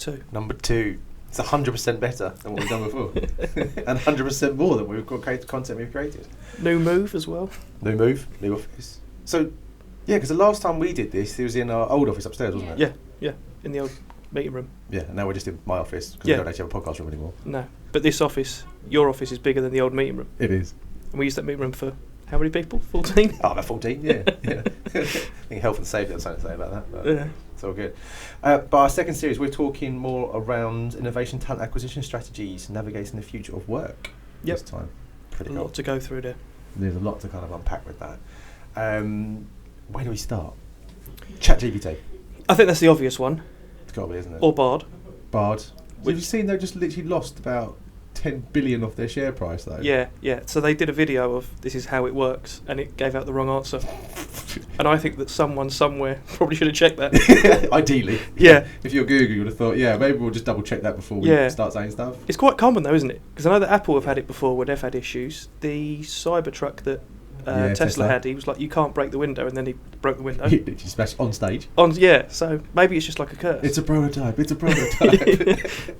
2. Number 2. It's 100% better than what we've done before. And 100% more than we've got content we've created. New move as well. New move, new office. So, yeah, because the last time we did this, it was in our old office upstairs, wasn't it? Yeah, in the old meeting room. Yeah, and now we're just in my office because we don't actually have a podcast room anymore. No, but this office, your office, is bigger than the old meeting room. It is. And we used that meeting room for how many people? 14? Oh, about 14, yeah. I think health and safety has something to say about that. But Yeah. it's all good. But our second series, we're talking more around innovation, talent acquisition strategies, navigating the future of work this time. Pretty A cool. lot to go through there. There's a lot to kind of unpack with that. Where do we start? ChatGPT. I think that's the obvious one. It's got to be, isn't it? Or Bard. Bard. Have you seen they just literally lost about 10 billion off their share price though? Yeah. So they did a video of this is how it works, and it gave out the wrong answer. And I think that someone somewhere probably should have checked that. Ideally. Yeah. If you're Google, you would have thought, maybe we'll just double check that before we start saying stuff. It's quite common though, isn't it? Because I know that Apple have had it before where they've had issues. The Cybertruck that Tesla had, he was like, you can't break the window, and then he broke the window. He literally smashed on stage. So maybe it's just like a curse. It's a prototype.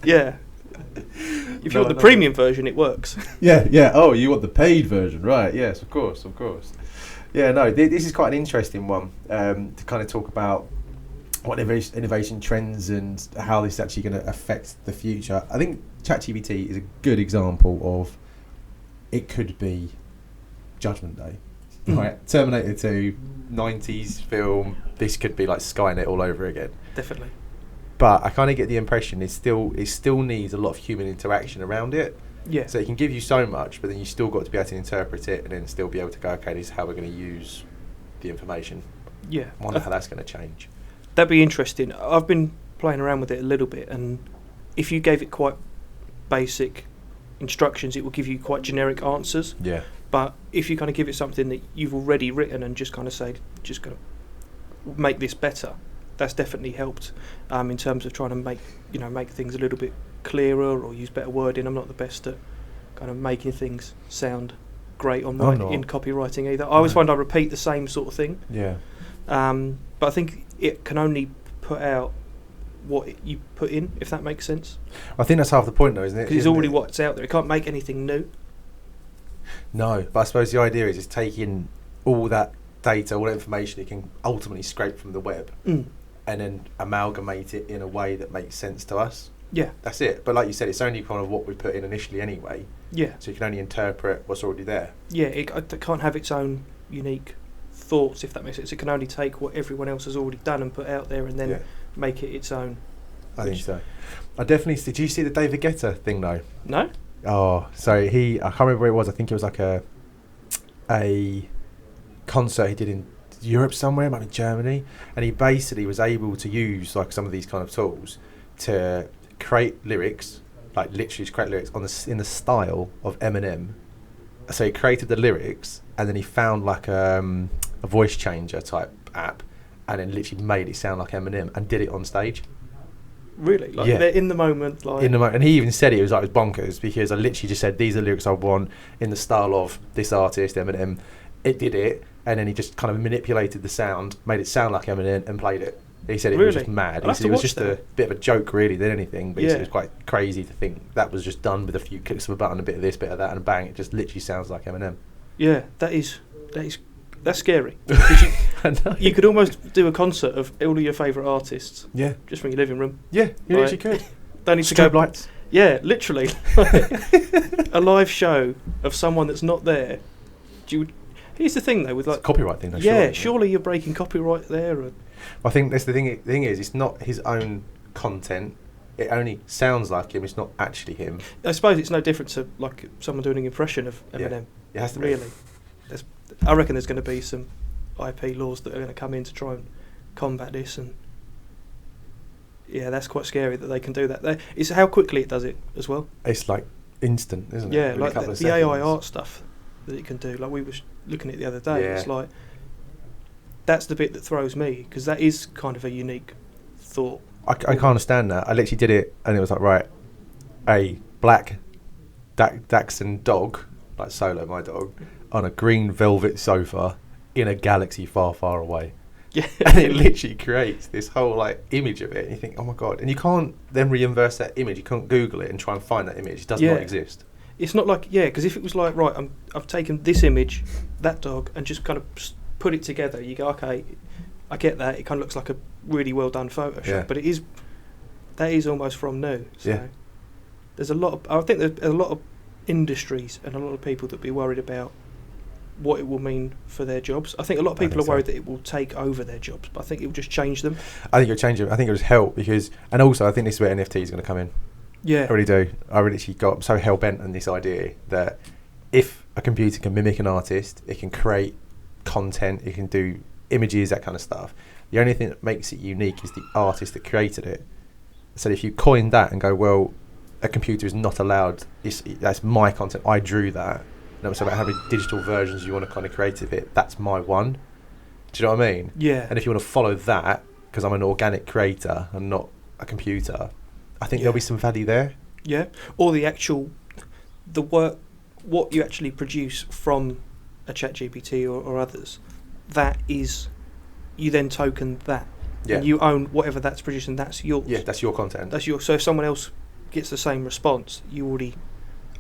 Yeah. If you want the premium version, it works. Yeah. Oh, you want the paid version, right? Yes, of course. Yeah, no, this is quite an interesting one to kind of talk about what innovation trends and how this is actually going to affect the future. I think ChatGPT is a good example of it could be Judgment Day. Right? Terminator 2, 90s film, this could be like Skynet all over again. Definitely. But I kind of get the impression it still needs a lot of human interaction around it. Yeah. So it can give you so much, but then you still got to be able to interpret it and then still be able to go, okay, this is how we're going to use the information. Yeah. I wonder how that's going to change. That'd be interesting. I've been playing around with it a little bit, and if you gave it quite basic instructions, it will give you quite generic answers. Yeah. But if you kind of give it something that you've already written and just kind of say, just going to make this better, that's definitely helped in terms of trying to make things a little bit clearer or use better wording. I'm not the best at kind of making things sound great in copywriting either. I always find I repeat the same sort of thing. Yeah. But I think it can only put out what you put in, if that makes sense. I think that's half the point though, isn't it? Because it's already what's out there. It can't make anything new. No, but I suppose the idea is taking all that data, all that information it can ultimately scrape from the web and then amalgamate it in a way that makes sense to us. Yeah. That's it. But like you said, it's only kind of what we put in initially anyway. Yeah. So you can only interpret what's already there. Yeah, it can't have its own unique thoughts, if that makes sense. It can only take what everyone else has already done and put out there and then make it its own. I think so. Did you see the David Guetta thing though? No. Oh, so I can't remember where it was. I think it was like a concert he did in Europe somewhere, maybe Germany, and he basically was able to use like some of these kind of tools to create lyrics, like literally just create lyrics in the style of Eminem. So he created the lyrics, and then he found like a voice changer type app, and then literally made it sound like Eminem and did it on stage. Really? Like they're in the moment, like and he even said it was bonkers because I literally just said these are the lyrics I want in the style of this artist Eminem. It did it, and then he just kind of manipulated the sound, made it sound like Eminem, and played it. He said it was just mad. He said it was just a bit of a joke really than anything, but he said it was quite crazy to think that was just done with a few clicks of a button, a bit of this, bit of that, and bang, it just literally sounds like Eminem. Yeah, that's scary. You could almost do a concert of all of your favourite artists. Yeah. Just from your living room. Yeah, you literally could. Don't need to go lights. Yeah, literally. A live show of someone that's not there. Here's the thing though, with like it's a copyright thing though. Yeah, surely you're breaking copyright there. I think that's the thing is it's not his own content. It only sounds like him. It's not actually him. I suppose it's no different to like someone doing an impression of Eminem. Yeah, it has to really. I reckon there's going to be some IP laws that are going to come in to try and combat this, and that's quite scary that they can do that. It's how quickly it does it as well. It's like instant, isn't it? Yeah, like the AI art stuff that it can do. Like we were looking at the other day. It's like that's the bit that throws me because that is kind of a unique thought. I can't understand that. I literally did it, and it was like, right, a black Dachshund dog, like Solo, my dog, on a green velvet sofa in a galaxy far, far away. Yeah. And it literally creates this whole like image of it, and you think, oh my god, and you can't then reinverse that image. You can't Google it and try and find that image. It does not exist. It's not like, because if it was like, right, I've taken this image, that dog, and just kind of put it together, you go, okay, I get that. It kind of looks like a really well done Photoshop, but that is almost from new. So there's I think there's a lot of industries and a lot of people that be worried about what it will mean for their jobs. I think a lot of people are worried that it will take over their jobs, but I think it will just change them. I think it'll change them. I think it'll just help because, and also I think this is where NFT is going to come in. Yeah, I really do. I'm so hell bent on this idea that if a computer can mimic an artist, it can create content, it can do images, that kind of stuff. The only thing that makes it unique is the artist that created it. So if you coin that and go, well, a computer is not allowed, that's my content, I drew that. And it's about how many digital versions you want to kind of create of it. That's my one. Do you know what I mean? Yeah. And if you want to follow that, because I'm an organic creator and not a computer, I think there'll be some value there. Yeah. Or the work, what you actually produce from a ChatGPT or others, that is, you then token that. Yeah. And you own whatever that's producing, that's yours. Yeah, that's your content. That's yours. So if someone else gets the same response, you already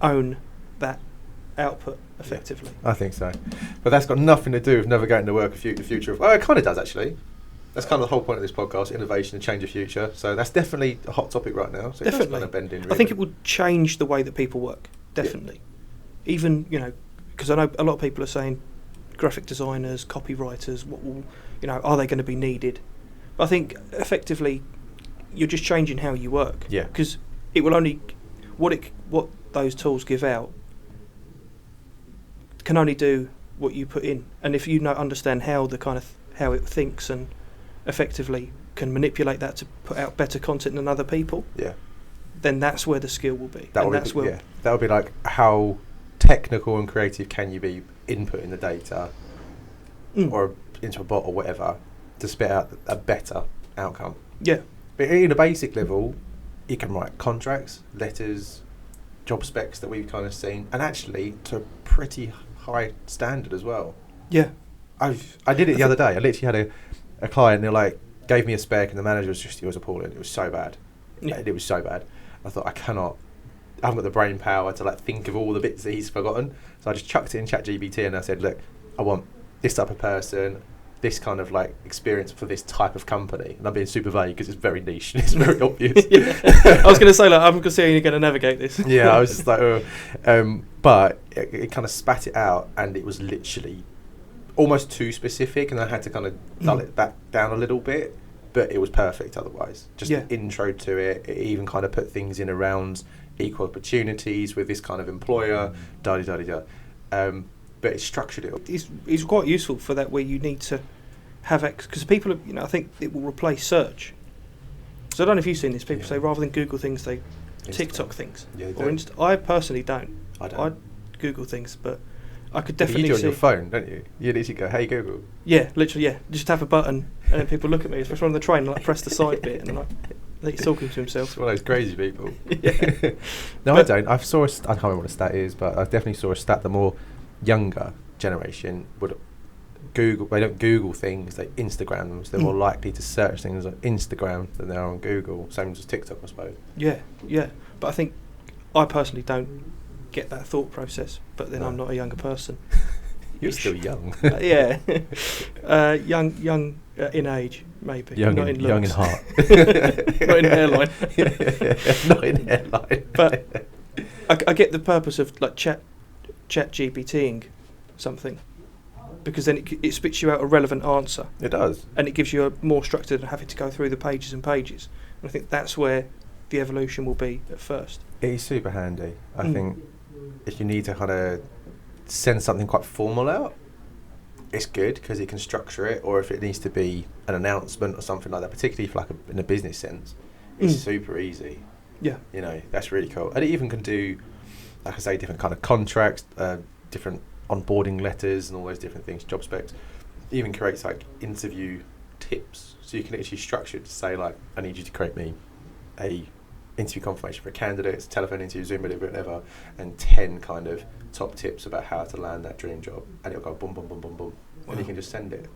own that output effectively. I think so. But that's got nothing to do with navigating the work of the future of... Oh, it kind of does, actually. That's kind of the whole point of this podcast, innovation and change of future. So that's definitely a hot topic right now. So definitely. It does kind of bend in, really. I think it will change the way that people work, definitely. Yeah. Even, because I know a lot of people are saying graphic designers, copywriters, are they going to be needed? But I think effectively you're just changing how you work. Yeah. Because it will only... What those tools give out can only do what you put in. And if you understand how it thinks and effectively can manipulate that to put out better content than other people, then that's where the skill will be. That would be like, how technical and creative can you be inputting the data or into a bot or whatever to spit out a better outcome. Yeah. But in a basic level, you can write contracts, letters, job specs that we've kind of seen, and actually to a pretty high standard as well. Yeah. I did it the other day. I literally had a client, and they gave me a spec, and the manager it was appalling. It was so bad. Yeah. It was so bad. I thought, I haven't got the brain power to think of all the bits that he's forgotten. So I just chucked it in ChatGPT and I said, look, I want this type of person, this kind of experience for this type of company. And I'm being super vague because it's very niche and it's very obvious. I was going to say, I'm going to see how you're going to navigate this. Yeah, I was just like, oh. But it kind of spat it out, and it was literally almost too specific, and I had to kind of dull it back down a little bit. But it was perfect otherwise. Just the intro to it. It even kind of put things in around equal opportunities with this kind of employer, da-da-da-da-da. But it structured it. It's quite useful for that, where you need to have because people are, I think it will replace search. So I don't know if you've seen this. People say rather than Google things, they TikTok things. Yeah, or I personally don't. I don't. I Google things, but I could definitely you do it see. On your phone, don't you? You literally go, "Hey Google." Yeah, literally. Yeah, just have a button, and then people look at me, especially on the train, and press the side bit, and he's talking to himself. It's one of those crazy people. Yeah. No, I don't. I can't remember what a stat is, but I definitely saw a stat. The more younger generation would Google. They don't Google things; they Instagram them. So they're more likely to search things on Instagram than they are on Google. Same as TikTok, I suppose. Yeah. But I think I personally don't get that thought process. But then I'm not a younger person. You're still young. Young in age, maybe. Young not in heart. Not in hairline. Not in hairline. But I get the purpose of chat GPTing something, because then it spits you out a relevant answer. It does. And it gives you a more structure than having to go through the pages and pages. And I think that's where the evolution will be at first. It is super handy. I think if you need to kind of send something quite formal out, it's good because it can structure it, or if it needs to be an announcement or something like that, particularly for in a business sense, it's super easy. Yeah. That's really cool. And it even can do, like I say, different kind of contracts, different onboarding letters and all those different things, job specs. It even creates interview tips, so you can actually structure it to say I need you to create me a interview confirmation for a candidate, it's a telephone interview, Zoom, whatever, and 10 kind of top tips about how to land that dream job, and it'll go boom, boom, boom, boom, boom, and you can just send it.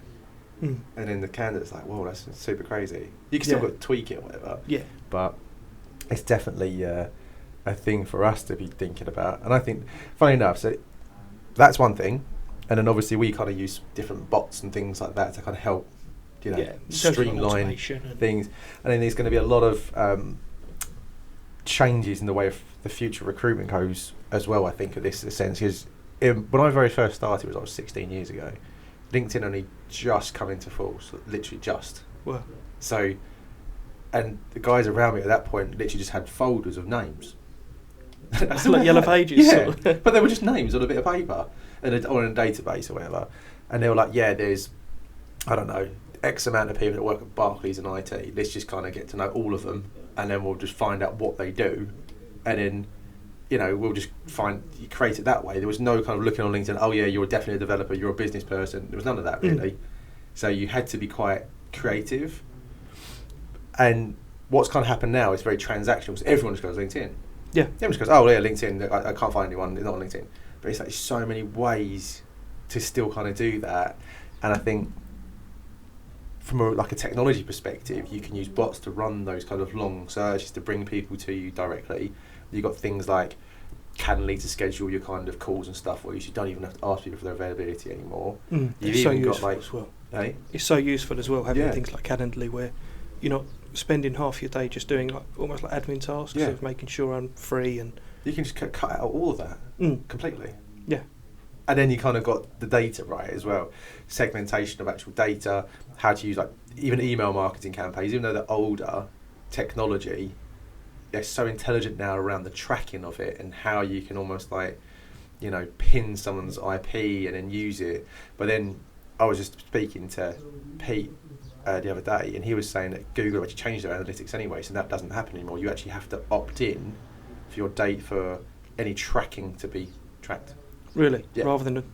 And then the candidate's like, whoa, that's super crazy. You can still got to tweak it or whatever. Yeah. But it's definitely a thing for us to be thinking about. And I think, funny enough, so that's one thing. And then obviously we kind of use different bots and things like that to kind of help, streamline things. And then there's going to be a lot of changes in the way of the future recruitment goes as well, I think, in this sense. Because when I very first started, I was 16 years ago, LinkedIn only just come into force, literally just. Wow. So, and the guys around me at that point literally just had folders of names. That's like Yellow Pages. Yeah, but they were just names on a bit of paper or in a database or whatever. And they were like, yeah, there's, I don't know, X amount of people that work at Barclays and IT. Let's just kind of get to know all of them, and then we'll just find out what they do. And then, we'll just create it that way. There was no kind of looking on LinkedIn, oh yeah, you're definitely a developer, you're a business person. There was none of that really. So you had to be quite creative. And what's kind of happened now is very transactional. So everyone just goes LinkedIn. Yeah. Everyone just goes, oh yeah, LinkedIn. I can't find anyone. They're not on LinkedIn. But it's like so many ways to still kind of do that. And I think from a technology perspective, you can use bots to run those kind of long searches to bring people to you directly. You've got things like Calendly to schedule your kind of calls and stuff, where you don't even have to ask people for their availability anymore. It's so useful as well. Hey? It's so useful as well, having things like Calendly, where you're not spending half your day just doing almost like admin tasks of making sure I'm free, and you can just cut out all of that completely. Yeah. And then you kind of got the data right as well, segmentation of actual data, how to use even email marketing campaigns, even though they're older technology, they're so intelligent now around the tracking of it and how you can almost pin someone's IP and then use it. But then I was just speaking to Pete the other day, and he was saying that Google actually changed their analytics anyway, so that doesn't happen anymore. You actually have to opt in for your date for any tracking to be tracked. Really? Yeah. Rather than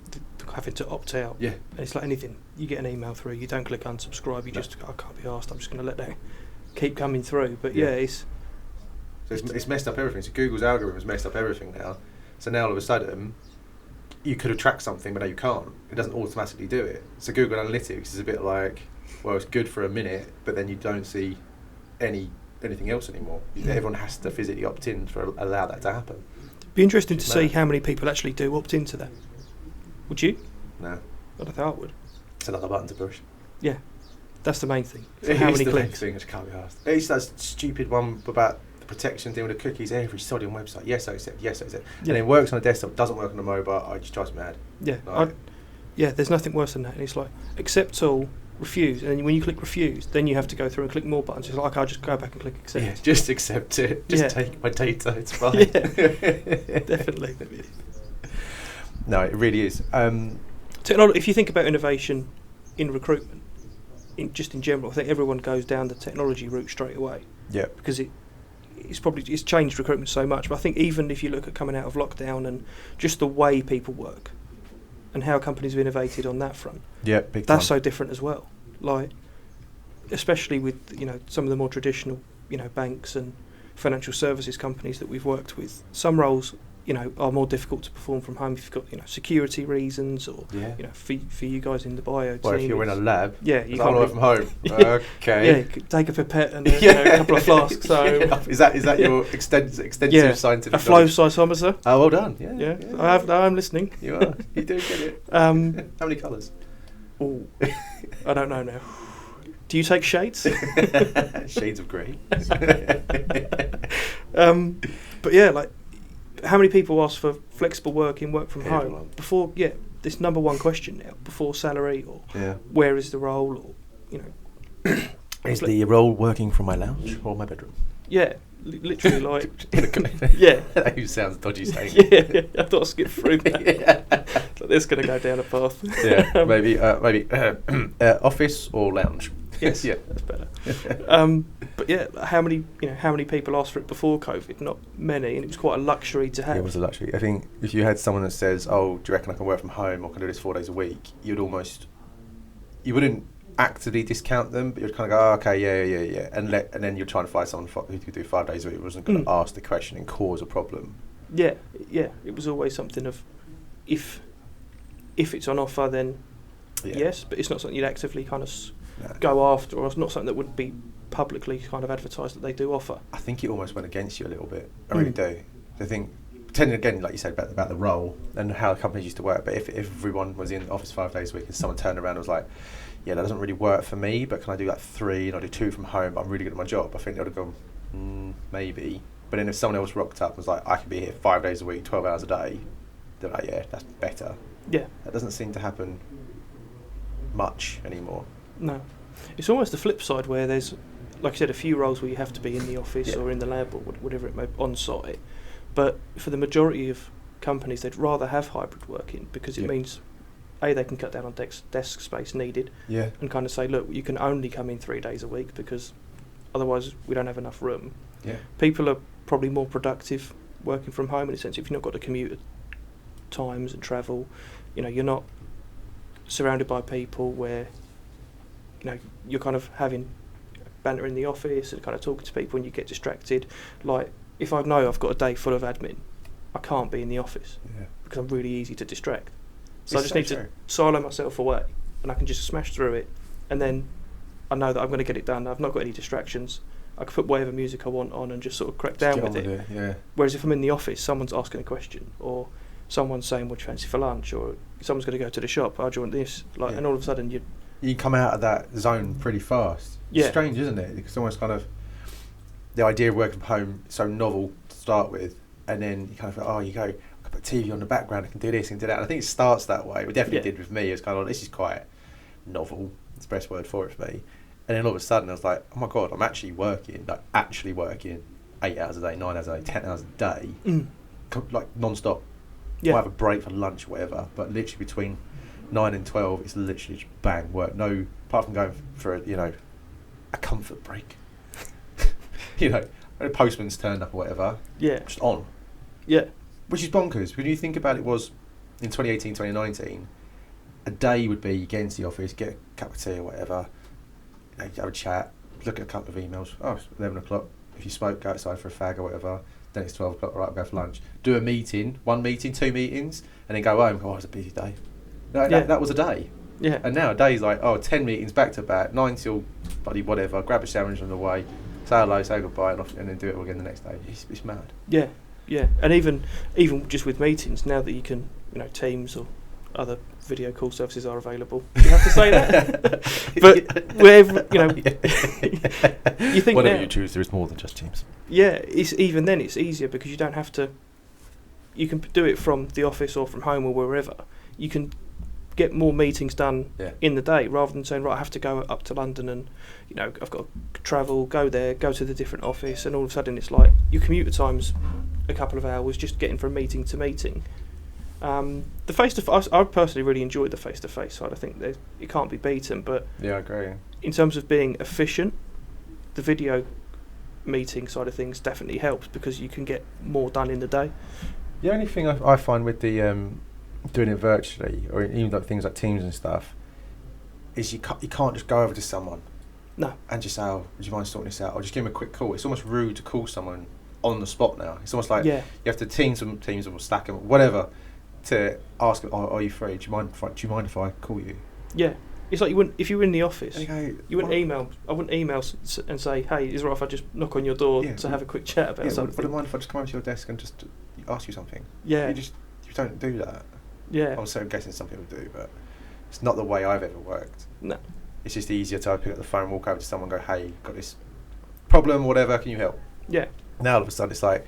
having to opt out. Yeah. And it's like anything. You get an email through, you don't click unsubscribe, you just, I can't be asked, I'm just going to let that keep coming through. But So it's messed up everything. So Google's algorithm has messed up everything now. So now all of a sudden, you could have tracked something, but now you can't. It doesn't automatically do it. So Google Analytics is a bit like, well, it's good for a minute, but then you don't see anything else anymore. Everyone has to physically opt in to allow that to happen. Be interesting to see how many people actually do opt into that. Would you? No. I don't think I would. It's another button to push. Yeah, that's the main thing. How many clicks? Thing, I just can't be asked. It's that stupid one about the protection thing with the cookies. Every sodding website. Yes, I accept. Yes, I accept. Yeah. And it works on a desktop, doesn't work on a mobile. It just drives me mad. Yeah, there's nothing worse than that. And it's like accept all, refuse, and then when you click refuse, then you have to go through and click more buttons. It's like I'll just go back and click accept. Yeah, just accept it. Just take my data. It's fine. Yeah, definitely. No, it really is. If you think about innovation in recruitment, in general, I think everyone goes down the technology route straight away. Yeah. Because it's changed recruitment so much. But I think even if you look at coming out of lockdown and just the way people work and how companies have innovated on that front, that's so different as well. Like, especially with some of the more traditional banks and financial services companies that we've worked with, some roles are more difficult to perform from home if you've got security reasons or for you guys in the bio team. Or if you're in a lab, you can't work from home. Okay. Yeah, take a pipette and a couple of flasks. So is that your extensive scientific? A flow cytometer. Oh, well done. Yeah. I'm listening. You are. You do get it. How many colours? Oh, I don't know now. Do you take shades? Shades of grey. But yeah, how many people ask for flexible working, work from home before? Yeah, this number one question now before salary or where is the role or is the role working from my lounge or my bedroom? Yeah, literally That sounds dodgy saying. Yeah, I thought I'd skip through that. So this is going to go down a path. Yeah, maybe office or lounge. Yes, that's better. But yeah, how many people asked for it before COVID? Not many, and it was quite a luxury to have. It was a luxury. I think if you had someone that says, "Oh, do you reckon I can work from home or can do this 4 days a week?" you wouldn't actively discount them, but you'd kind of go, "Oh, okay, yeah," and then you're trying to find someone who could do 5 days a week, who wasn't going to ask the question and cause a problem. Yeah, it was always something of if it's on offer, then yes, but it's not something you'd actively kind of No. go after, or it's not something that would be publicly kind of advertised that they do offer. I think it almost went against you a little bit. I really do. I think, pretending again, like you said, about the role and how companies used to work, but if everyone was in the office 5 days a week and someone turned around and was like, yeah, that doesn't really work for me, but can I do like 3 and I do 2 from home, but I'm really good at my job, I think they would have gone, maybe. But then if someone else rocked up and was like, I can be here 5 days a week, 12 hours a day, they're like, yeah, that's better. Yeah. That doesn't seem to happen much anymore. No. It's almost the flip side where there's, like I said, a few roles where you have to be in the office or in the lab or whatever it may be, on site. But for the majority of companies, they'd rather have hybrid working because it means, A, they can cut down on desk space needed and kind of say, look, you can only come in 3 days a week because otherwise we don't have enough room. Yeah. People are probably more productive working from home in a sense. If you've not got to commute times and travel, you're not surrounded by people where, you're kind of having banter in the office and kind of talking to people and you get distracted. Like, if I know I've got a day full of admin, I can't be in the office because I'm really easy to distract. So I just need to silo myself away and I can just smash through it, and then I know that I'm going to get it done. I've not got any distractions. I can put whatever music I want on and just sort of crack down with it. Yeah. Whereas if I'm in the office, someone's asking a question or someone's saying, what do you fancy for lunch? Or someone's going to go to the shop, oh, do you want this? And all of a sudden you come out of that zone pretty fast. Yeah. It's strange, isn't it? It's almost kind of the idea of working from home is so novel to start with, and then you kind of go, I can put TV on the background, I can do this and do that. And I think it starts that way. It definitely did with me. It's kind of, this is quite novel. It's the best word for it for me. And then all of a sudden I was like, oh my God, I'm actually working 8 hours a day, 9 hours a day, 10 hours a day, like non-stop. Yeah. I'll have a break for lunch or whatever, but literally between 9 and 12, it's literally just bang work. No, apart from going for a comfort break. A postman's turned up or whatever. Yeah. Just on. Yeah. Which is bonkers. When you think about it, was in 2018, 2019, a day would be get into the office, get a cup of tea or whatever, have a chat, look at a couple of emails. Oh, it's 11 o'clock. If you spoke, go outside for a fag or whatever. Then it's 12 o'clock, right, I'll go for lunch. Do a meeting, 1 meeting, 2 meetings, and then go home. Oh, it was a busy day. That was a day. Yeah. And now a day's like, 10 meetings back to back, 9 till bloody whatever, grab a sandwich on the way, say hello, say goodbye, and then do it all again the next day. It's mad. Yeah, yeah. And even just with meetings, now that you can, Teams or other video call services are available. You have to say that. But wherever, you think whatever now, you choose, there is more than just Teams. Yeah, even then it's easier because you don't have to. You can do it from the office or from home or wherever. You can get more meetings done in the day rather than saying, right, I have to go up to London and I've got to travel, go there, go to the different office, and all of a sudden it's like your commuter time's a couple of hours just getting from meeting to meeting. The face-to-face, I personally really enjoyed the face-to-face side. I think it can't be beaten, but yeah, I agree. In terms of being efficient, the video meeting side of things definitely helps because you can get more done in the day. The only thing I find with the doing it virtually, or even like things like Teams and stuff, is you can't just go over to someone and just say, oh, would you mind sorting this out, or just give them a quick call. It's almost rude to call someone on the spot now. It's almost like you have to Teams them or Slack them, whatever, to ask them, are you free? Do you mind if I call you? Yeah. It's like if you were in the office, you wouldn't email. I wouldn't email and say, "Hey, is it right if I just knock on your door to have a quick chat about something?" Would it mind if I just come over to your desk and just ask you something? Yeah, you don't do that. Yeah, I'm so guessing some people do, but it's not the way I've ever worked. No, it's just easier to pick up the phone, walk over to someone, and go, "Hey, got this problem, or whatever. Can you help?" Yeah. Now all of a sudden it's like,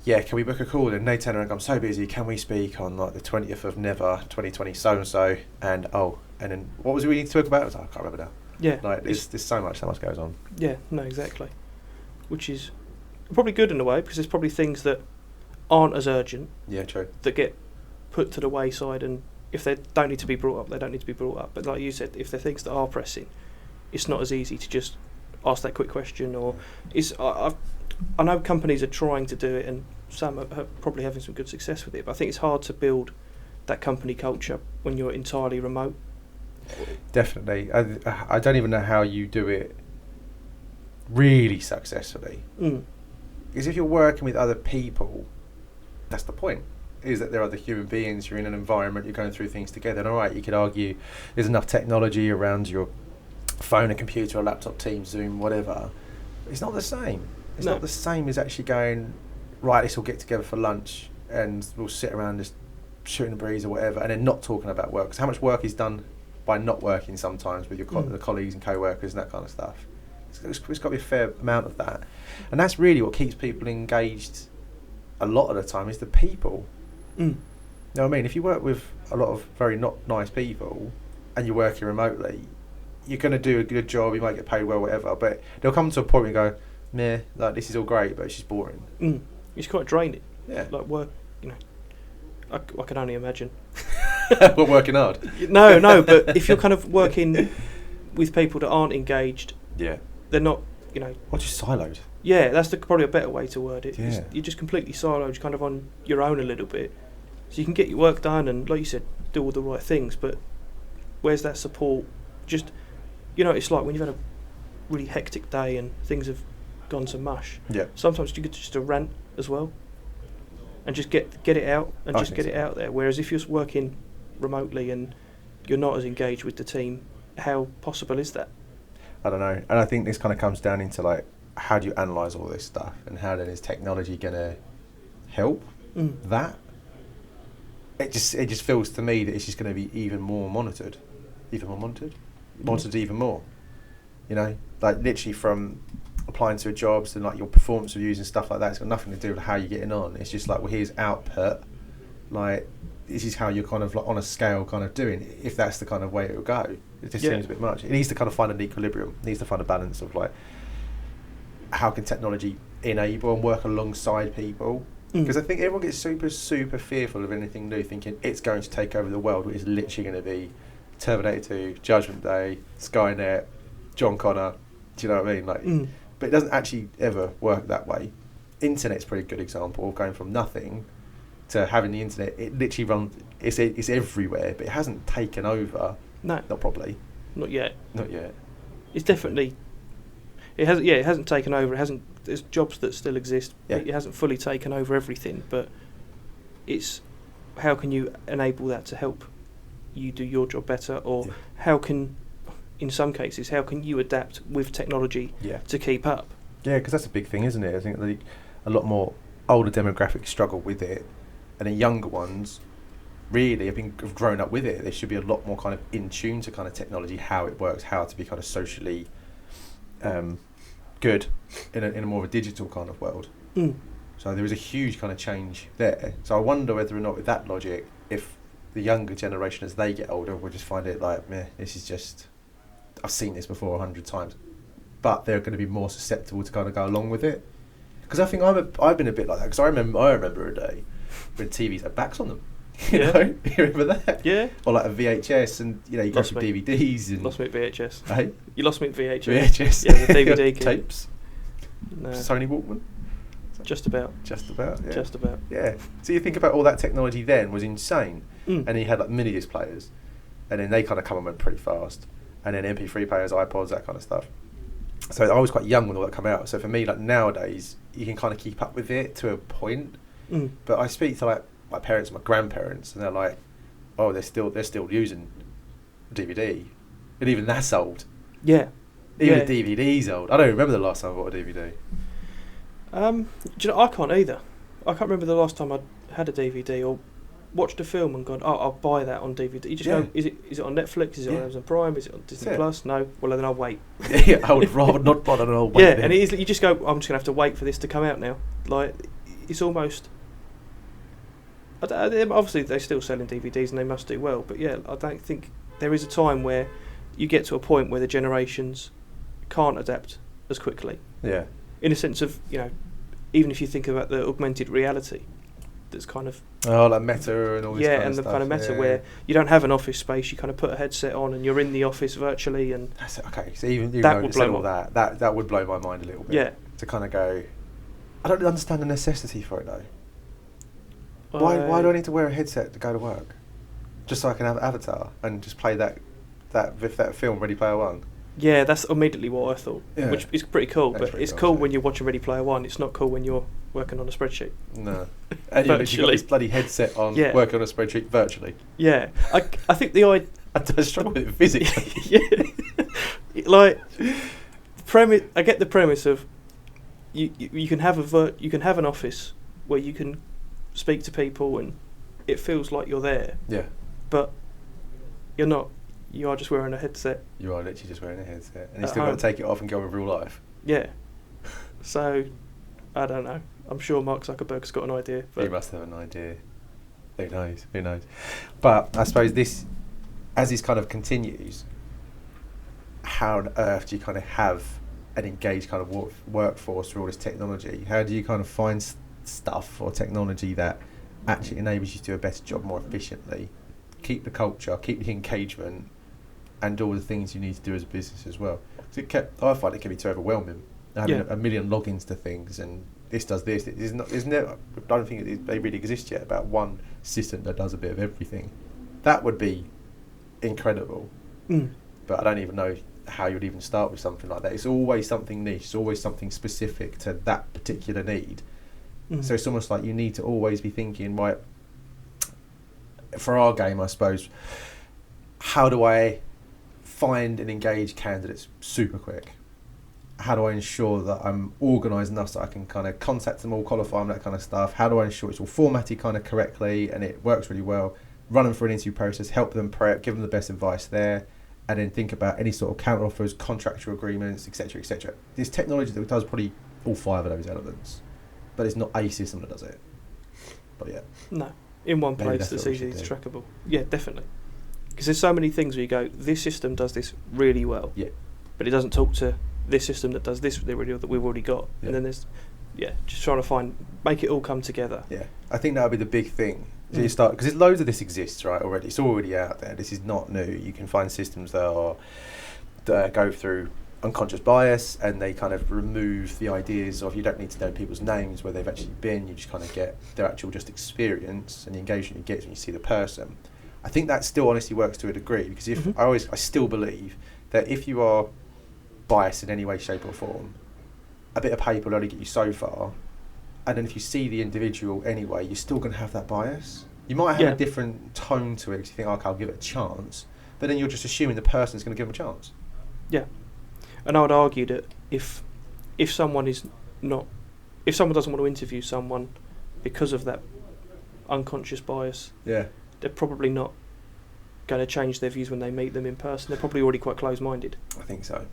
yeah, can we book a call? And they turn around and go, I'm so busy, can we speak on like the 20th of Never 2020 so-and-so, and then what was it we need to talk about? I was like, I can't remember now. Yeah. Like there's so much goes on. Yeah, no, exactly. Which is probably good in a way, because there's probably things that aren't as urgent. Yeah, true. That get put to the wayside, and if they don't need to be brought up, they don't need to be brought up. But like you said, if they're things that are pressing, it's not as easy to just ask that quick question, or I know companies are trying to do it, and some are probably having some good success with it, but I think it's hard to build that company culture when you're entirely remote. Definitely. I don't even know how you do it really successfully. Because if you're working with other people, that's the point. is that there are other human beings, you're in an environment, you're going through things together. And all right, you could argue there's enough technology around your phone, a computer, a laptop, Teams, Zoom, whatever. It's not the same. It's not the same as actually going, right, let's all get together for lunch and we'll sit around just shooting the breeze or whatever, and then not talking about work. Because how much work is done by not working sometimes with your the colleagues and co-workers and that kind of stuff. It's got to be a fair amount of that. And that's really what keeps people engaged a lot of the time, is the people. You know what I mean? If you work with a lot of very not nice people and you're working remotely, you're going to do a good job, you might get paid well, whatever, but they'll come to a point where you go, meh, like, this is all great, but it's just boring. It's quite draining. Yeah. Like work, you know, I can only imagine. We're working hard. No, but if you're kind of working with people that aren't engaged, yeah, they're not, you know... Or just siloed. Yeah, that's probably a better way to word it. Yeah. You're just completely siloed, kind of on your own a little bit. So you can get your work done and, like you said, do all the right things, but where's that support? Just, you know, it's like when you've had a really hectic day and things have gone to mush. Yeah. Sometimes you get just a rant as well, and just get it out and just get it out there. Whereas if you're working remotely and you're not as engaged with the team, how possible is that? I don't know. And I think this kind of comes down into, like, how do you analyse all this stuff, and how then is technology going to help that? It just feels to me that it's just going to be even more monitored. Monitored even more. You know, like literally from applying to jobs and like your performance reviews and stuff like that. It's got nothing to do with how you're getting on. It's just like, well, here's output. Like, this is how you're kind of like on a scale kind of doing, if that's the kind of way it will go. It just seems a bit much. It needs to kind of find an equilibrium. It needs to find a balance of like, how can technology enable and work alongside people? Because I think everyone gets super, super fearful of anything new, thinking it's going to take over the world, which is literally going to be Terminator 2, Judgment Day, Skynet, John Connor. Do you know what I mean? Like, but it doesn't actually ever work that way. Internet's a pretty good example of going from nothing to having the internet. It literally runs. It's everywhere, but it hasn't taken over. No, not properly. Not yet. Not yet. It's definitely. It hasn't. Yeah, it hasn't taken over. It hasn't. There's jobs that still exist. Yeah. It hasn't fully taken over everything, but it's how can you enable that to help you do your job better, or how can, in some cases, how can you adapt with technology to keep up? Yeah, because that's a big thing, isn't it? I think a lot more older demographics struggle with it, and the younger ones really have grown up with it. They should be a lot more kind of in tune to kind of technology, how it works, how to be kind of socially good in a more of a digital kind of world. So there is a huge kind of change there. So I wonder whether or not, with that logic, if the younger generation, as they get older, will just find it like, meh, this is just, I've seen this before 100 times. But they're going to be more susceptible to kind of go along with it. Because I think I've been a bit like that. Because I remember a day when TVs had backs on them. You know, you remember that? Yeah. Or like a VHS, and you know, you go through DVDs and lost me at VHS. Hey? You lost me at VHS. VHS. Yeah, the DVD tapes. No. Sony Walkman. Just about. Yeah. Just about. Yeah. So you think about all that technology then was insane, and you had like mini disc players, and then they kind of come and went pretty fast, and then MP3 players, iPods, that kind of stuff. So I was quite young when all that came out. So for me, like nowadays, you can kind of keep up with it to a point. But I speak to like my parents, and my grandparents, and they're like, "Oh, they're still using DVD, and even that's old." Yeah. Even the DVD's old. I don't remember the last time I bought a DVD. Do you know, I can't either. I can't remember the last time I had a DVD or watched a film and gone, "Oh, I'll buy that on DVD." You just go, "Is it on Netflix? Is it on Amazon Prime? Is it on Disney Plus?" No. Well, then I'll wait. I would rather not buy an old one. Yeah, and it is. You just go, "I'm just gonna have to wait for this to come out now." Like, it's almost. Obviously, they're still selling DVDs and they must do well. But yeah, I don't think there is a time where you get to a point where the generations can't adapt as quickly. Yeah. In a sense of, you know, even if you think about the augmented reality, that's kind of like Meta and all this kind of stuff. Yeah, and the kind of Meta where you don't have an office space, you kind of put a headset on and you're in the office virtually, and that's okay. So even that would blow that would blow my mind a little bit. Yeah. To kind of go, I don't understand the necessity for it though. Why do I need to wear a headset to go to work? Just so I can have Avatar and just play that film Ready Player One. Yeah, that's immediately what I thought, which is pretty cool. That's but it's cool when you're watching Ready Player One. It's not cool when you're working on a spreadsheet. No. And you've got this bloody headset on, working on a spreadsheet virtually. Yeah. I think the idea... I struggle with it physically. Yeah. Like, I get the premise of you can have you can have an office where you can speak to people and it feels like you're there. Yeah. But you're not. You are just wearing a headset. You are literally just wearing a headset. And you still got to take it off and go with real life. Yeah. So, I don't know. I'm sure Mark Zuckerberg's got an idea. But he must have an idea. Who knows? Who knows? But I suppose this, as this kind of continues, how on earth do you kind of have an engaged kind of workforce through all this technology? How do you kind of find stuff or technology that actually enables you to do a better job more efficiently, keep the culture, keep the engagement, and all the things you need to do as a business as well? Because I find it can be too overwhelming, having a million logins to things, and this does this. There's never, I don't think they really exist yet about one system that does a bit of everything. That would be incredible, but I don't even know how you would even start with something like that. It's always something niche. It's always something specific to that particular need. So it's almost like you need to always be thinking, right, for our game, I suppose, how do I find and engage candidates super quick? How do I ensure that I'm organised enough so I can kind of contact them all, qualify them, that kind of stuff? How do I ensure it's all formatted kind of correctly and it works really well? Run them through an interview process, help them prep, give them the best advice there, and then think about any sort of counter offers, contractual agreements, etc., etc. There's technology that does probably all 5 of those elements, but it's not a system that does it. But yeah. No, in one place that's easily trackable. Yeah, definitely. Because there's so many things where you go, this system does this really well, but it doesn't talk to this system that does this really well that we've already got. Yeah. And then there's, just trying to make it all come together. Yeah, I think that would be the big thing. So you start, because loads of this exists, right, already. It's already out there. This is not new. You can find systems that go through unconscious bias, and they kind of remove the ideas of, you don't need to know people's names, where they've actually been. You just kind of get their actual just experience, and the engagement you get when you see the person. I think that still honestly works to a degree, because if I still believe that if you are biased in any way, shape or form, a bit of paper will only get you so far. And then if you see the individual anyway, you're still going to have that bias. You might have a different tone to it because you think, okay, I'll give it a chance. But then you're just assuming the person's going to give them a chance. Yeah. And I would argue that if someone doesn't want to interview someone because of that unconscious bias, they're probably not going to change their views when they meet them in person. They're probably already quite close-minded. I think so.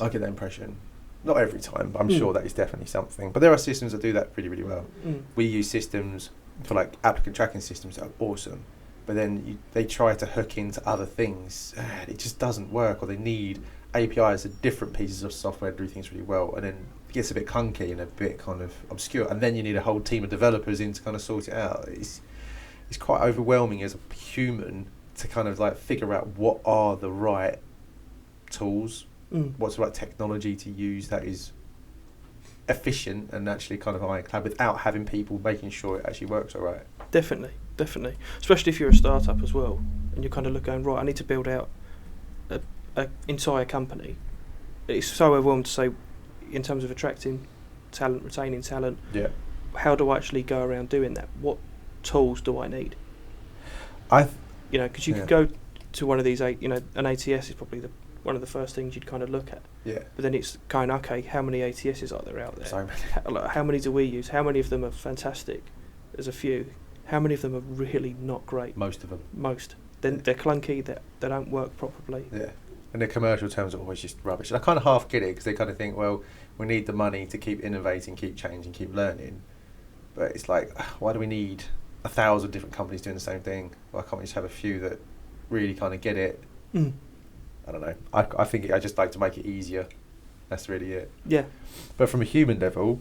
I get that impression. Not every time, but I'm sure that is definitely something. But there are systems that do that really, really well. We use systems for like applicant tracking systems that are awesome, but then they try to hook into other things. It just doesn't work, or they need APIs and different pieces of software to do things really well, and then it gets a bit clunky and a bit kind of obscure, and then you need a whole team of developers in to kind of sort it out. It's quite overwhelming as a human to kind of like figure out what are the right tools, what's the right technology to use that is efficient and actually kind of ironclad without having people making sure it actually works all right. Definitely. Especially if you're a startup as well, and you're kind of going, right, I need to build out an entire company. It's so overwhelming to say, in terms of attracting talent, retaining talent, how do I actually go around doing that? What tools do I need? Because you could go to one of these, an ATS is probably one of the first things you'd kind of look at. Yeah. But then it's kind of, okay, how many ATSs are there out there? So many. How many do we use? How many of them are fantastic? There's a few. How many of them are really not great? Most of them. Then they're clunky, they don't work properly. Yeah. And the commercial terms are always just rubbish. And I kind of half get it, because they kind of think, well, we need the money to keep innovating, keep changing, keep learning. But it's like, why do we need 1,000 different companies doing the same thing? Why can't we just have a few that really kind of get it? I don't know. I think I just like to make it easier. That's really it. Yeah. But from a human level,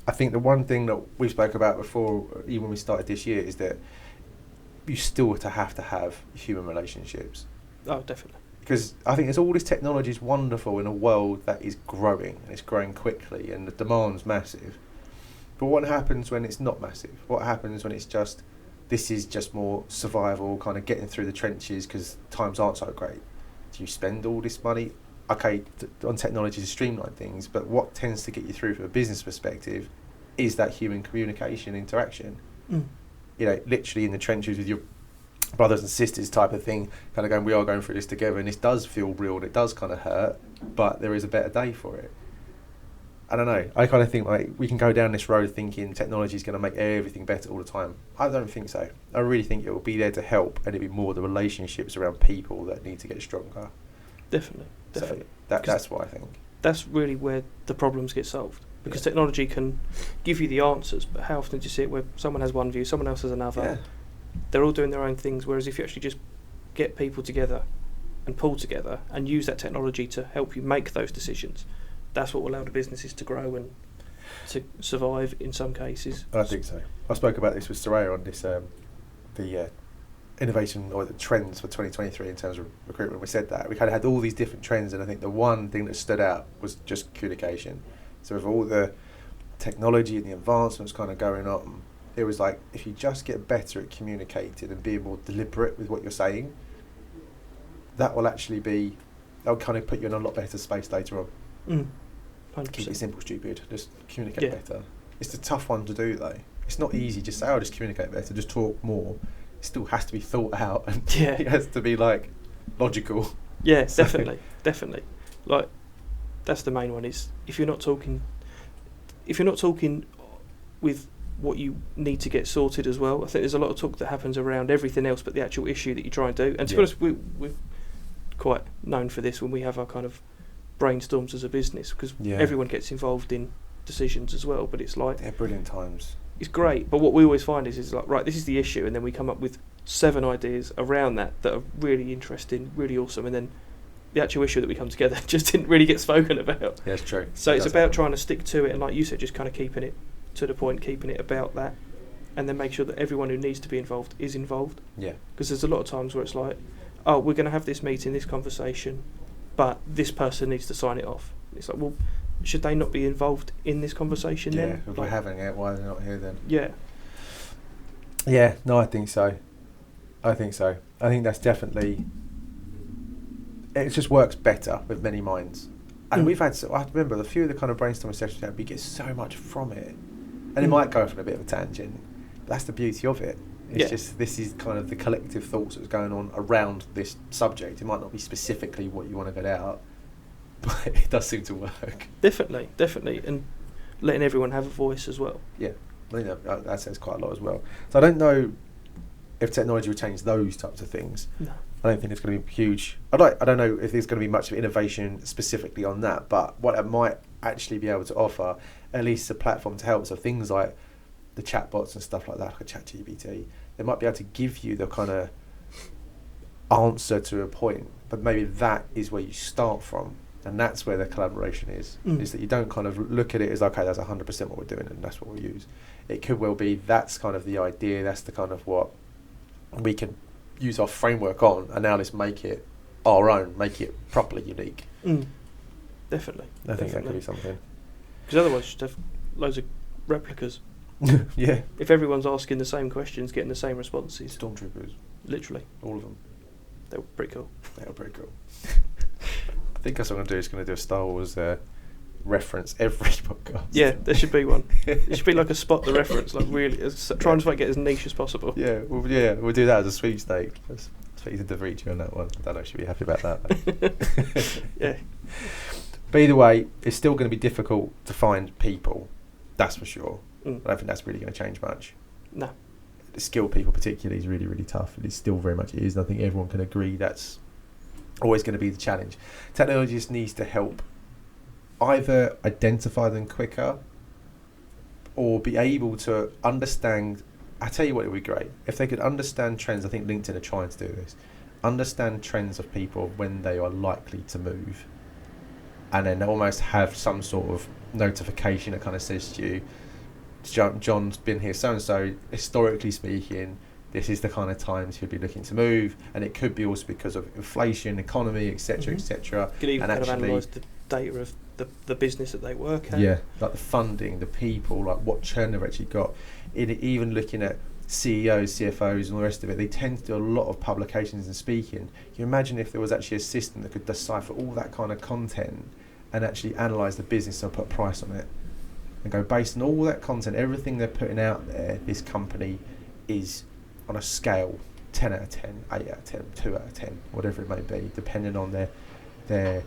I think the one thing that we spoke about before, even when we started this year, is that you still have to have human relationships. Oh, definitely. Because I think all this technology is wonderful in a world that is growing, and it's growing quickly, and the demand's massive. But what happens when it's not massive? What happens when it's just, this is just more survival, kind of getting through the trenches because times aren't so great? Do you spend all this money, on technology to streamline things, but what tends to get you through from a business perspective is that human communication interaction. Mm. You know, literally in the trenches with your brothers and sisters type of thing, kind of going, we are going through this together, and this does feel real and it does kind of hurt, but there is a better day for it. I don't know. I kind of think like we can go down this road thinking technology is going to make everything better all the time. I don't think so. I really think it will be there to help, and it'll be more the relationships around people that need to get stronger. Definitely. So that's what I think. That's really where the problems get solved. Because technology can give you the answers, but how often do you see it where someone has one view, someone else has another? Yeah. They're all doing their own things, whereas if you actually just get people together and pull together and use that technology to help you make those decisions, that's what will allow the businesses to grow and to survive in some cases. I think so. I spoke about this with Soraya on this, the innovation or the trends for 2023 in terms of recruitment. We said that we kind of had all these different trends, and I think the one thing that stood out was just communication. So with all the technology and the advancements kind of going on, it was like if you just get better at communicating and being more deliberate with what you're saying, that will kind of put you in a lot better space later on. 100%. Keep it simple, stupid. Just communicate better. It's a tough one to do though. It's not easy. Just say, "Oh, just communicate better. Just talk more." It still has to be thought out, and it has to be like logical. Yeah, definitely. Like that's the main one. Is if you're not talking with what you need to get sorted as well. I think there's a lot of talk that happens around everything else, but the actual issue that you try and do. And to be honest, we're quite known for this when we have our kind of brainstorms as a business, because everyone gets involved in decisions as well, but it's like they're brilliant times. It's great, but what we always find is like, right, this is the issue, and then we come up with 7 ideas around that are really interesting, really awesome, and then the actual issue that we come together just didn't really get spoken about. Yeah, it's true. So it's about trying to stick to it, and like you said, just kind of keeping it to the point, keeping it about that, and then make sure that everyone who needs to be involved is involved. Yeah. Because there's a lot of times where it's like, oh, we're going to have this meeting, this conversation, but this person needs to sign it off. It's like, well, should they not be involved in this conversation then? Yeah, if we're having it, why are they not here then? Yeah. Yeah, no, I think so. I think that's definitely... It just works better with many minds. And we've had... I remember a few of the kind of brainstorming sessions we get so much from it. And it might go off on a bit of a tangent. But that's the beauty of it. It's just, this is kind of the collective thoughts that's going on around this subject. It might not be specifically what you want to get out, but it does seem to work. Definitely. And letting everyone have a voice as well. Yeah. I think that says quite a lot as well. So I don't know if technology will change those types of things. No. I don't think it's going to be huge. I don't know if there's going to be much of innovation specifically on that, but what it might actually be able to offer, at least a platform to help. So things like the chatbots and stuff like that, like a ChatGPT, they might be able to give you the kind of answer to a point, but maybe that is where you start from, and that's where the collaboration is that you don't kind of look at it as, okay, that's 100% what we're doing and that's what we use. It could well be that's kind of the idea, that's the kind of what we can use our framework on, and now let's make it our own, make it properly unique. Definitely. I think that could be something. Because otherwise you should have loads of replicas. Yeah. If everyone's asking the same questions, getting the same responses. Stormtroopers. Literally. All of them. They were pretty cool. They were pretty cool. I think that's what I'm going to do a Star Wars reference every podcast. Yeah, there should be one. It should be like a spot the reference, like really, trying to make it as niche as possible. Yeah, we'll do that as a sweepstake. Let's speak to DeVrici on that one. I don't know if she'll be happy about that. Yeah. But either way, it's still going to be difficult to find people. That's for sure. I don't think that's really going to change much. No. Skilled people particularly is really, really tough. It is still very much is. And I think everyone can agree that's always going to be the challenge. Technology just needs to help either identify them quicker or be able to understand. I tell you what, it would be great if they could understand trends. I think LinkedIn are trying to do this. Understand trends of people when they are likely to move, and then almost have some sort of notification that kind of says to you, John's been here so and so, historically speaking, this is the kind of times he'll be looking to move, and it could be also because of inflation, economy, etc., etc. You could even kind of analyse the data of the business that they work at. Yeah, like the funding, the people, like what churn they've actually got. Even looking at CEOs, CFOs, and all the rest of it, they tend to do a lot of publications and speaking. Can you imagine if there was actually a system that could decipher all that kind of content and actually analyse the business and put a price on it? and go, based on all that content, everything they're putting out there, this company is on a scale 10 out of 10, 8 out of 10, 2 out of 10, whatever it may be, depending on their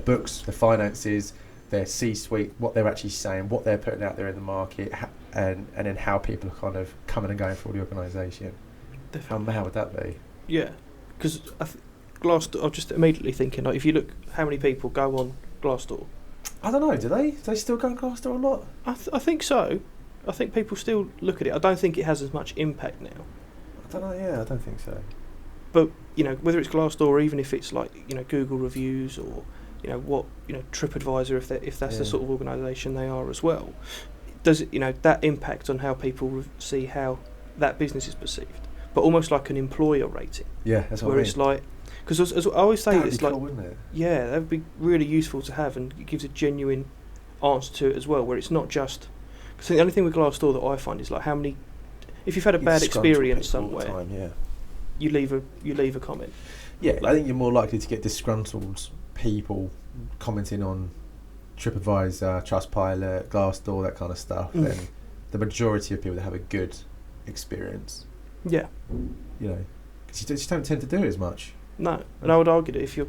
books, their finances, their C-suite, what they're actually saying, what they're putting out there in the market, and then how people are kind of coming and going through the organisation. How mad would that be? Yeah, because Glassdoor, I'm just immediately thinking, like, if you look how many people go on Glassdoor. I don't know, do they still go on Glassdoor or not? I think so. I think people still look at it. I don't think it has as much impact now. I don't know, yeah, I don't think so. But, whether it's Glassdoor or even if it's like, Google reviews or, TripAdvisor, if that's the sort of organisation they are as well, does it, that impact on how people see how that business is perceived? But almost like an employer rating. Yeah, that's what where I mean. It's like, because as I always say, That'd it's be like, cool, wouldn't it? Yeah, that would be really useful to have, and it gives a genuine answer to it as well, where it's not just. Because the only thing with Glassdoor that I find is like how many, if you've had a bad experience somewhere, you leave a comment. Yeah, I think you're more likely to get disgruntled people commenting on TripAdvisor, Trustpilot, Glassdoor, that kind of stuff, than the majority of people that have a good experience. Yeah. Because you just don't tend to do it as much. No, and I would argue that if you're,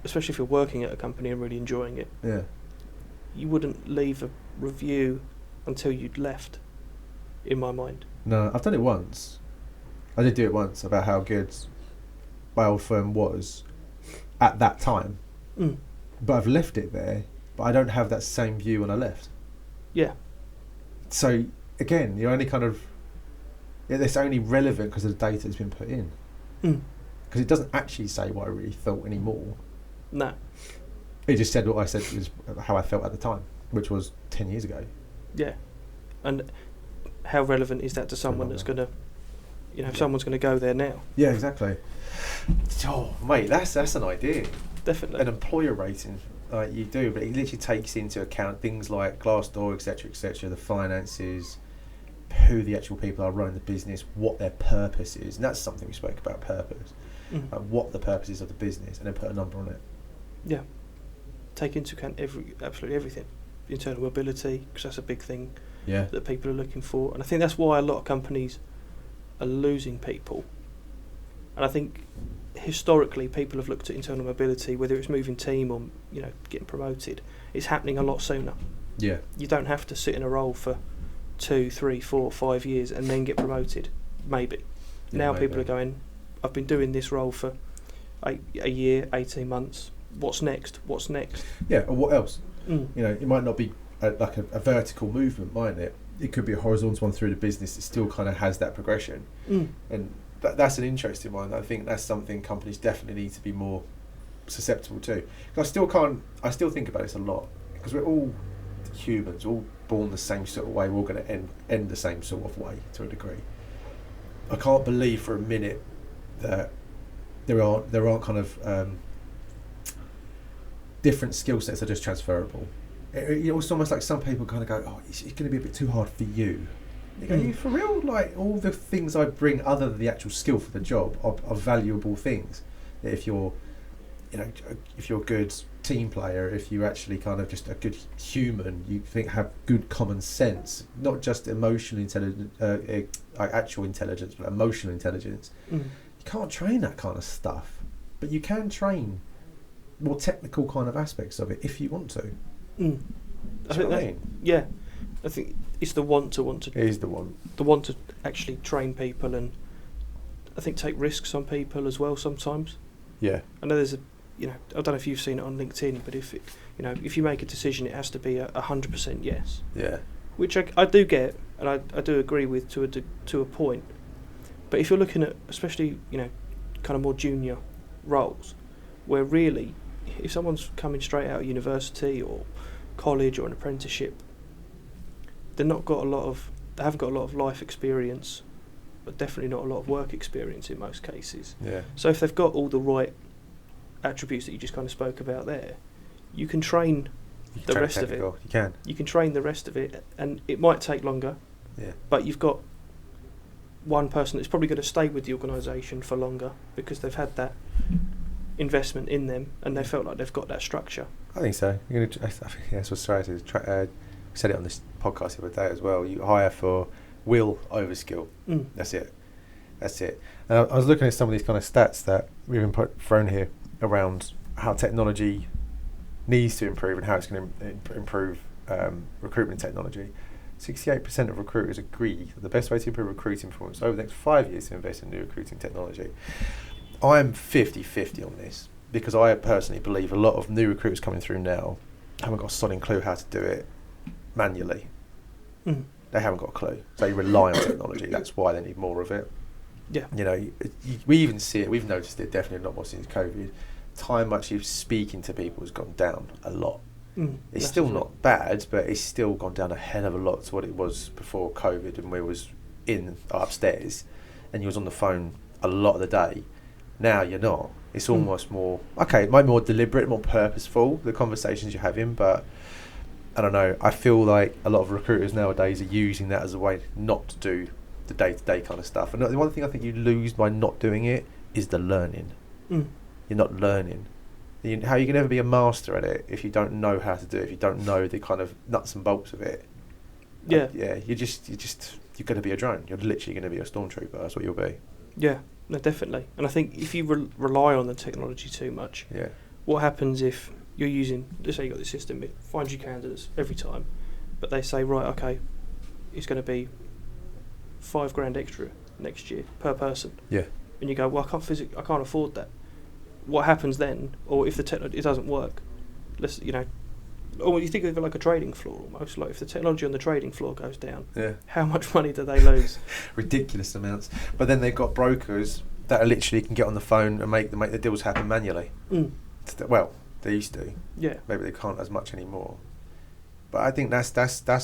especially if you're working at a company and really enjoying it, you wouldn't leave a review until you'd left. In my mind. No, I've done it once. I did do it once about how good my old firm was at that time. But I've left it there, but I don't have that same view when I left. Yeah. So again, you're only kind of, it's only relevant because of the data that's been put in. Because it doesn't actually say what I really felt anymore. No. It just said what I said was how I felt at the time, which was 10 years ago. Yeah. And how relevant is that to someone that's going to, if someone's going to go there now? Yeah, exactly. Oh, mate, that's an idea. Definitely. An employer rating, like you do, but it literally takes into account things like Glassdoor, etc., the finances, who the actual people are running the business, what their purpose is, and that's something we spoke about, purpose. What the purpose is of the business, and then put a number on it. Yeah. Take into account absolutely everything. Internal mobility, because that's a big thing that people are looking for. And I think that's why a lot of companies are losing people. And I think historically people have looked at internal mobility, whether it's moving team or getting promoted, it's happening a lot sooner. Yeah. You don't have to sit in a role for 2, 3, 4, 5 years and then get promoted. Maybe. Now people are going, I've been doing this role for a year, 18 months. What's next? Yeah, or what else? It might not be a vertical movement, mightn't it? It could be a horizontal one through the business. It still kind of has that progression. And that's an interesting one. I think that's something companies definitely need to be more susceptible to. Because I still think about this a lot. Because we're all humans, all born the same sort of way. We're all going to end the same sort of way to a degree. I can't believe for a minute that there aren't kind of different skill sets that are just transferable. It's almost like some people kind of go, oh, it's going to be a bit too hard for you. You go, you for real? Like, all the things I bring other than the actual skill for the job are valuable things. If you're a good team player, if you're actually kind of just a good human, you have good common sense, not just emotional intelligence, actual intelligence, but emotional intelligence. You can't train that kind of stuff, but you can train more technical kind of aspects of it if you want to. I think yeah, I think it's the want to. It is the want to actually train people, and I think take risks on people as well sometimes. Yeah, I know there's I don't know if you've seen it on LinkedIn, but if you make a decision, it has to be 100% yes. Yeah, which I do get, and I do agree with to a point. But if you're looking at, especially kind of more junior roles, where really, if someone's coming straight out of university or college or an apprenticeship, they haven't got a lot of life experience, but definitely not a lot of work experience in most cases. Yeah. So if they've got all the right attributes that you just kind of spoke about there, you can train the rest of it. You can train the rest of it, and it might take longer. Yeah. But you've got one person that's probably going to stay with the organisation for longer because they've had that investment in them and they felt like they've got that structure. I think so. You're gonna, I think that's what Sarah said it on this podcast the other day as well. You hire for will over skill. That's it. And I was looking at some of these kind of stats that we've been thrown here around how technology needs to improve and how it's going to improve recruitment technology. 68% of recruiters agree that the best way to improve recruiting performance over the next 5 years is to invest in new recruiting technology. I'm 50-50 on this because I personally believe a lot of new recruiters coming through now haven't got a sodding clue how to do it manually. They haven't got a clue. So they rely on technology. That's why they need more of it. Yeah. You know, we even see it. We've noticed it definitely a lot more since COVID. Time actually speaking to people has gone down a lot. It's still not bad, but it's still gone down a hell of a lot to what it was before COVID, and we was in upstairs and you was on the phone a lot of the day. Now you're not. It's almost more, okay, it might be more deliberate, more purposeful, the conversations you're having, but I don't know. I feel like a lot of recruiters nowadays are using that as a way not to do the day-to-day kind of stuff. And the one thing I think you lose by not doing it is the learning. You're not learning. How you can ever be a master at it if you don't know how to do it, if you don't know the kind of nuts and bolts of it. Yeah. You're going to be a drone. You're literally going to be a stormtrooper. That's what you'll be. Yeah, no, definitely. And I think if you rely on the technology too much, what happens if you're using, let's say you've got this system, it finds you candidates every time, but they say, right, okay, it's going to be $5,000 extra next year per person. Yeah. And you go, well, I can't afford that. What happens then? Or if it doesn't work, or you think of it like a trading floor almost, like if the technology on the trading floor goes down, how much money do they lose? Ridiculous amounts. But then they've got brokers that literally can get on the phone and make the deals happen manually. Well, they used to. Yeah. Maybe they can't as much anymore. But I think that's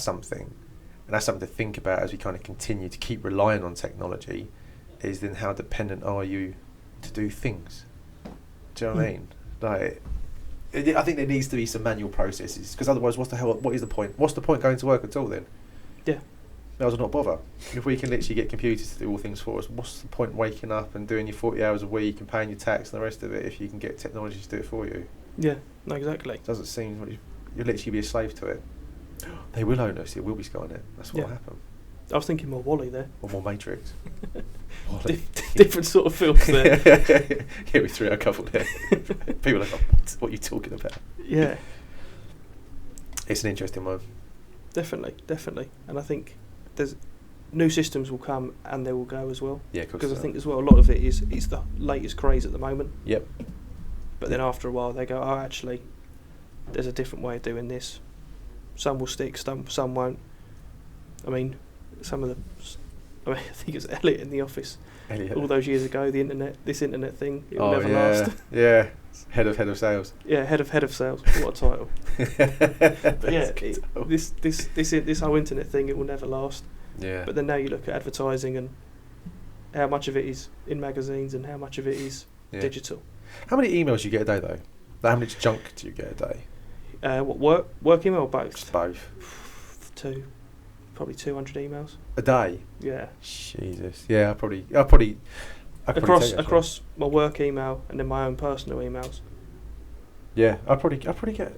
something, and that's something to think about as we kind of continue to keep relying on technology, is then how dependent are you to do things? Do you know what I mean? Like, I think there needs to be some manual processes, because otherwise, what is the point? What's the point going to work at all then? Yeah. May as well not bother. If we can literally get computers to do all things for us, what's the point waking up and doing your 40 hours a week and paying your tax and the rest of it if you can get technology to do it for you? Yeah, no, exactly. It doesn't seem, you'll literally be a slave to it. They will own us, it will be Skynet. That's what will happen. I was thinking more Wall-E there. Or more Matrix. Different sort of films there. Yeah, we threw out a couple there. People are like, what are you talking about? Yeah. It's an interesting one. Definitely. And I think there's new systems will come and they will go as well. Yeah, because I think as well a lot of it is the latest craze at the moment. Yep. But then after a while they go, oh, actually, there's a different way of doing this. Some will stick, some won't. I mean, I think it was Elliot in the office. All those years ago, this internet thing, it will never last. Yeah, head of sales. Yeah, head of sales. What a title! But yeah, this whole internet thing, it will never last. Yeah. But then now you look at advertising and how much of it is in magazines and how much of it is digital. How many emails do you get a day though? How much junk do you get a day? What work email or both? Just both. Probably 200 emails a day. Yeah. Jesus. Yeah, I probably across my work email and then my own personal emails. Yeah, I probably get.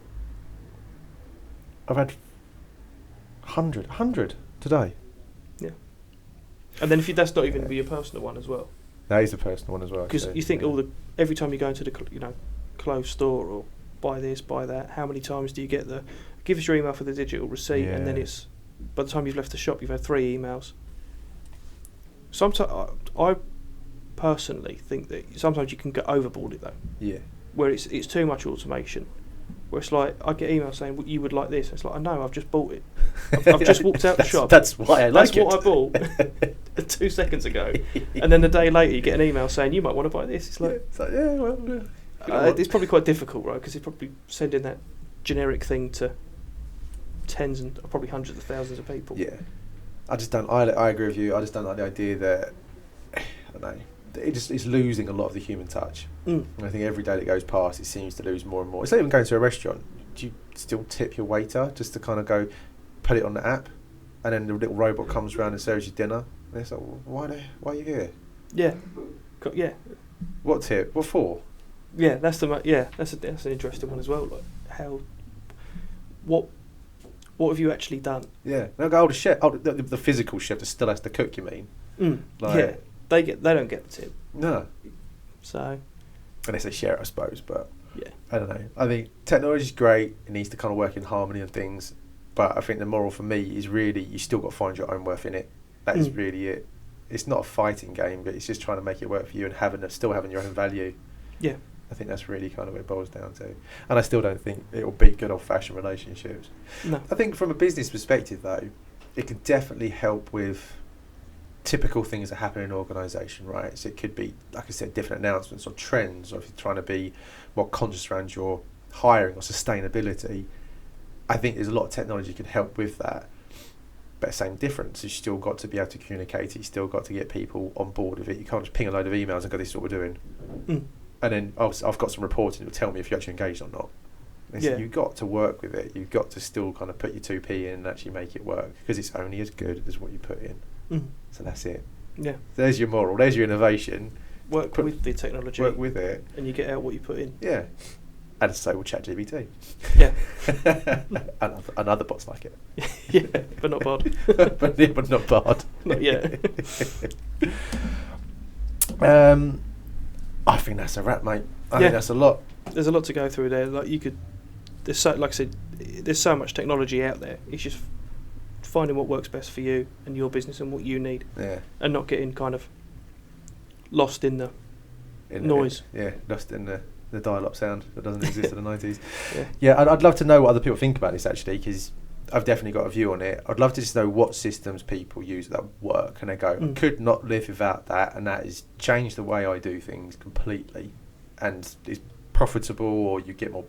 I've had 100 today. Yeah. And then that's not even your personal one as well. That is a personal one as well. Because you think every time you go into the clothes store or buy this, buy that, how many times do you get give us your email for the digital receipt, and then it's. By the time you've left the shop, you've had 3 emails. Sometimes I personally think that sometimes you can get overboard it though. Yeah. Where it's too much automation. Where it's like I get emails saying you would like this. It's like I know I've just bought it. I've just walked out the shop. That's why I like it. That's what I bought 2 seconds ago. And then a day later you get an email saying you might want to buy this. It's like it's probably quite difficult, right? Because it's probably sending that generic thing to tens and probably hundreds of thousands of people. Yeah, I just don't. I agree with you. I just don't like the idea that I don't know. It's losing a lot of the human touch. And I think every day that goes past, it seems to lose more and more. It's not even going to a restaurant. Do you still tip your waiter just to kind of go, put it on the app, and then the little robot comes around and serves you dinner? And it's like, why are you here? Yeah, yeah. What tip? What for? Yeah, that's an interesting one as well. Like, how, what have you actually done? Yeah, they'll go, the chef, the physical chef that still has to cook. You mean? Yeah, they don't get the tip. No. So. Unless they share it, I suppose. But yeah, I don't know. I think technology's great. It needs to kind of work in harmony and things. But I think the moral for me is really you still got to find your own worth in it. That is really it. It's not a fighting game, but it's just trying to make it work for you and still having your own value. Yeah. I think that's really kind of what it boils down to. And I still don't think it will beat good old-fashioned relationships. No. I think from a business perspective, though, it can definitely help with typical things that happen in an organisation, right? So it could be, like I said, different announcements or trends, or if you're trying to be more conscious around your hiring or sustainability. I think there's a lot of technology can help with that. But same difference, you've still got to be able to communicate it, you've still got to get people on board with it. You can't just ping a load of emails and go, this is what we're doing. And then I've got some reporting, it'll tell me if you're actually engaged or not. So you've got to work with it, you've got to still kind of put your 2p in and actually make it work, because it's only as good as what you put in. So that's it. Yeah. There's your moral, there's your innovation. Work with the technology. Work with it. And you get out what you put in. Yeah. And so will ChatGPT. Yeah. and other bots like it. Yeah, but not bad. but not bad. Not yet. I think that's a wrap, mate. I think that's a lot. There's a lot to go through there. Like I said, there's so much technology out there. It's just finding what works best for you and your business and what you need. Yeah. And not getting kind of lost in the noise. Lost in the dial-up sound that doesn't exist in the 90s. Yeah, I'd love to know what other people think about this, actually, because I've definitely got a view on it. I'd love to just know what systems people use that work, and they go, I could not live without that, and that has changed the way I do things completely, and it's profitable, or you get more,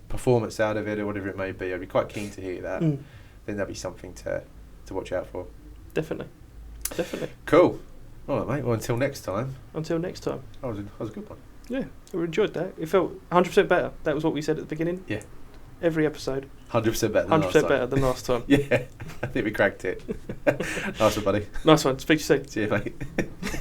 performance out of it, or whatever it may be. I'd be quite keen to hear that. Then that'd be something to watch out for. Definitely. Cool. All right, mate. Well, until next time. That was a good one. Yeah, I enjoyed that. It felt 100% better. That was what we said at the beginning. Yeah. Every episode. 100% better than last time. 100% better than last time. Yeah, I think we cracked it. Nice one, buddy. Nice one. Speak to you soon. See you, mate.